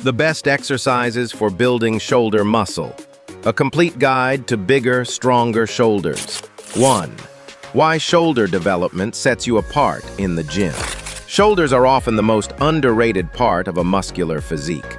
The best exercises for building shoulder muscle. A complete guide to bigger, stronger shoulders. 1. Why shoulder development sets you apart in the gym. Shoulders are often the most underrated part of a muscular physique.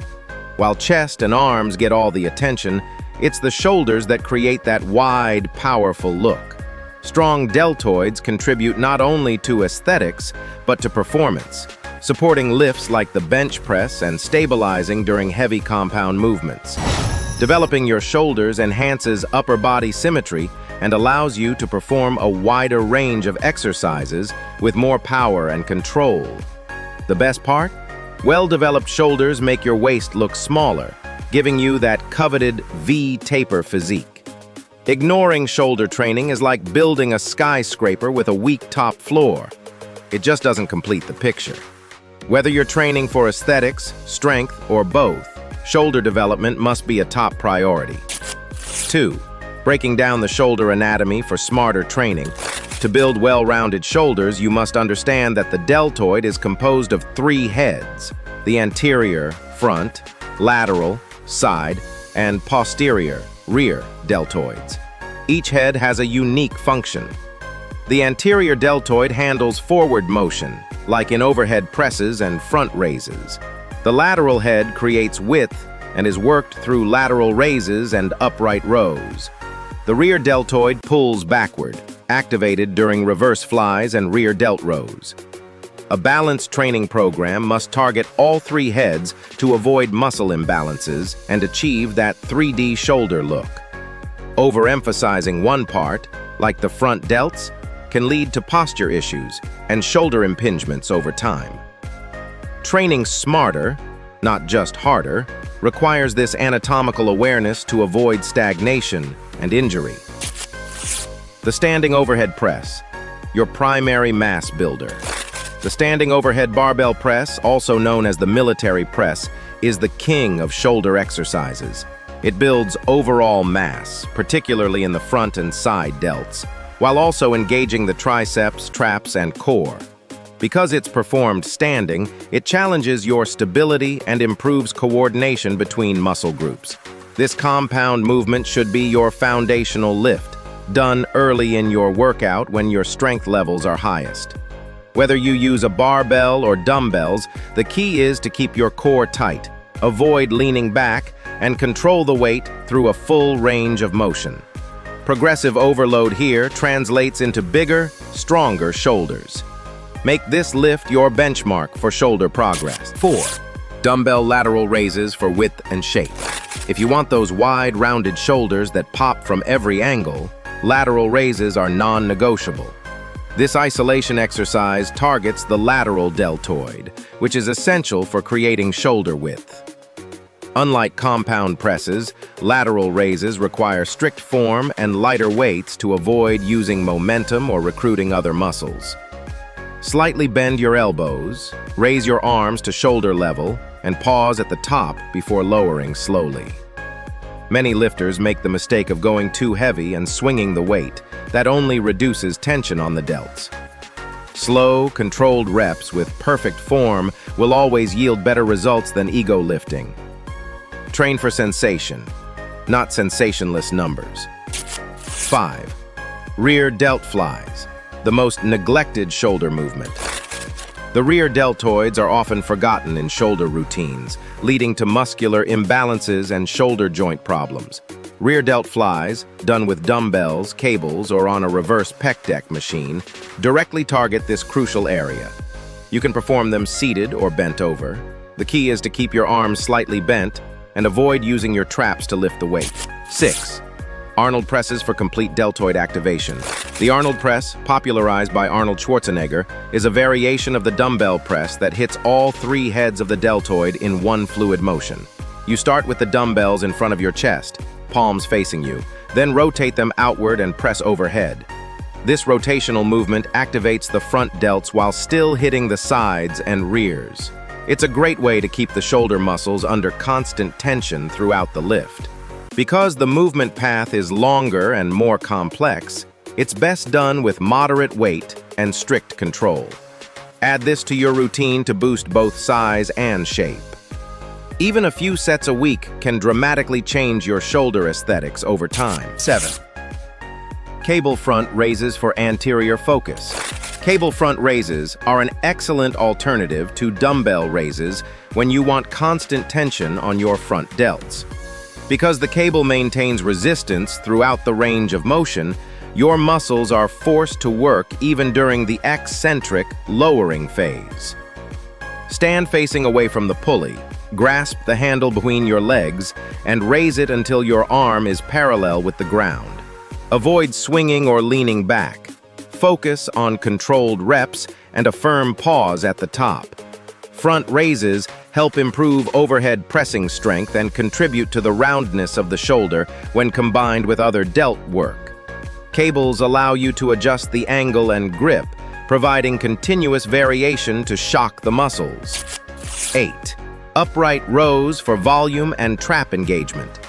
While chest and arms get all the attention, it's the shoulders that create that wide, powerful look. Strong deltoids contribute not only to aesthetics, but to performance, supporting lifts like the bench press and stabilizing during heavy compound movements. Developing your shoulders enhances upper body symmetry and allows you to perform a wider range of exercises with more power and control. The best part? Well-developed shoulders make your waist look smaller, giving you that coveted V-taper physique. Ignoring shoulder training is like building a skyscraper with a weak top floor. It just doesn't complete the picture. Whether you're training for aesthetics, strength, or both, shoulder development must be a top priority. 2. Breaking down the shoulder anatomy for smarter training. To build well-rounded shoulders, you must understand that the deltoid is composed of 3 heads: the anterior, front, lateral, side, and posterior, rear deltoids. Each head has a unique function. The anterior deltoid handles forward motion, like in overhead presses and front raises. The lateral head creates width and is worked through lateral raises and upright rows. The rear deltoid pulls backward, activated during reverse flies and rear delt rows. A balanced training program must target all 3 heads to avoid muscle imbalances and achieve that 3D shoulder look. Overemphasizing one part, like the front delts, can lead to posture issues and shoulder impingements over time. Training smarter, not just harder, requires this anatomical awareness to avoid stagnation and injury. The standing overhead press, your primary mass builder. The standing overhead barbell press, also known as the military press, is the king of shoulder exercises. It builds overall mass, particularly in the front and side delts, while also engaging the triceps, traps, and core. Because it's performed standing, it challenges your stability and improves coordination between muscle groups. This compound movement should be your foundational lift, done early in your workout when your strength levels are highest. Whether you use a barbell or dumbbells, the key is to keep your core tight, avoid leaning back, and control the weight through a full range of motion. Progressive overload here translates into bigger, stronger shoulders. Make this lift your benchmark for shoulder progress. 4. Dumbbell lateral raises for width and shape. If you want those wide, rounded shoulders that pop from every angle, lateral raises are non-negotiable. This isolation exercise targets the lateral deltoid, which is essential for creating shoulder width. Unlike compound presses, lateral raises require strict form and lighter weights to avoid using momentum or recruiting other muscles. Slightly bend your elbows, raise your arms to shoulder level, and pause at the top before lowering slowly. Many lifters make the mistake of going too heavy and swinging the weight. That only reduces tension on the delts. Slow, controlled reps with perfect form will always yield better results than ego lifting. Train for sensation, not sensationless numbers. 5. Rear Delt Flys, the most neglected shoulder movement. The rear deltoids are often forgotten in shoulder routines, leading to muscular imbalances and shoulder joint problems. Rear Delt Flys, done with dumbbells, cables, or on a reverse pec deck machine, directly target this crucial area. You can perform them seated or bent over. The key is to keep your arms slightly bent and avoid using your traps to lift the weight. 6. Arnold presses for complete deltoid activation. The Arnold press, popularized by Arnold Schwarzenegger, is a variation of the dumbbell press that hits all 3 heads of the deltoid in one fluid motion. You start with the dumbbells in front of your chest, palms facing you, then rotate them outward and press overhead. This rotational movement activates the front delts while still hitting the sides and rears. It's a great way to keep the shoulder muscles under constant tension throughout the lift. Because the movement path is longer and more complex, it's best done with moderate weight and strict control. Add this to your routine to boost both size and shape. Even a few sets a week can dramatically change your shoulder aesthetics over time. 7. Cable front raises for anterior focus. Cable front raises are an excellent alternative to dumbbell raises when you want constant tension on your front delts. Because the cable maintains resistance throughout the range of motion, your muscles are forced to work even during the eccentric lowering phase. Stand facing away from the pulley, grasp the handle between your legs, and raise it until your arm is parallel with the ground. Avoid swinging or leaning back. Focus on controlled reps and a firm pause at the top. Front raises help improve overhead pressing strength and contribute to the roundness of the shoulder when combined with other delt work. Cables allow you to adjust the angle and grip, providing continuous variation to shock the muscles. 8. Upright rows for volume and trap engagement.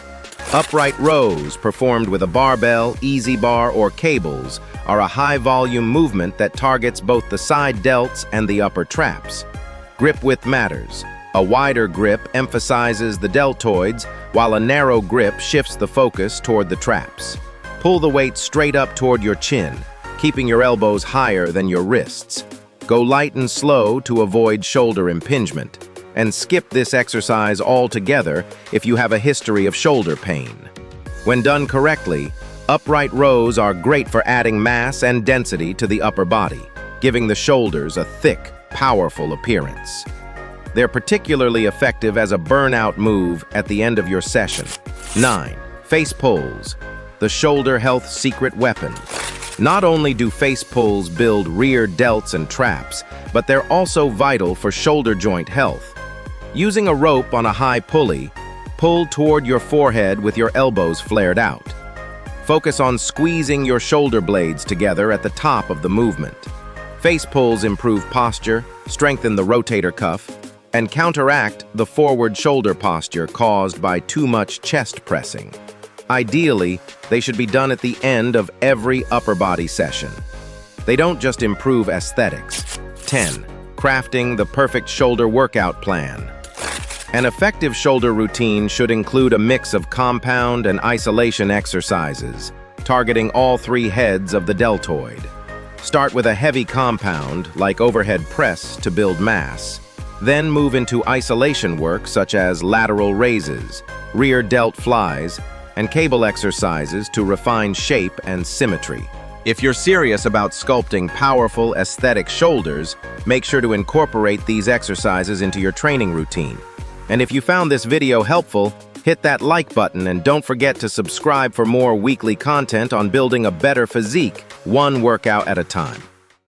Upright rows performed with a barbell, easy bar, or cables are a high-volume movement that targets both the side delts and the upper traps. Grip width matters. A wider grip emphasizes the deltoids, while a narrow grip shifts the focus toward the traps. Pull the weight straight up toward your chin, keeping your elbows higher than your wrists. Go light and slow to avoid shoulder impingement, and skip this exercise altogether if you have a history of shoulder pain. When done correctly, upright rows are great for adding mass and density to the upper body, giving the shoulders a thick, powerful appearance. They're particularly effective as a burnout move at the end of your session. 9. Face pulls, the shoulder health secret weapon. Not only do face pulls build rear delts and traps, but they're also vital for shoulder joint health. Using a rope on a high pulley, pull toward your forehead with your elbows flared out. Focus on squeezing your shoulder blades together at the top of the movement. Face pulls improve posture, strengthen the rotator cuff, and counteract the forward shoulder posture caused by too much chest pressing. Ideally, they should be done at the end of every upper body session. They don't just improve aesthetics. 10. Crafting the perfect shoulder workout plan. An effective shoulder routine should include a mix of compound and isolation exercises, targeting all three heads of the deltoid. Start with a heavy compound, like overhead press, to build mass. Then move into isolation work such as lateral raises, rear Delt Flys, and cable exercises to refine shape and symmetry. If you're serious about sculpting powerful, aesthetic shoulders, make sure to incorporate these exercises into your training routine. And if you found this video helpful, hit that like button and don't forget to subscribe for more weekly content on building a better physique, one workout at a time.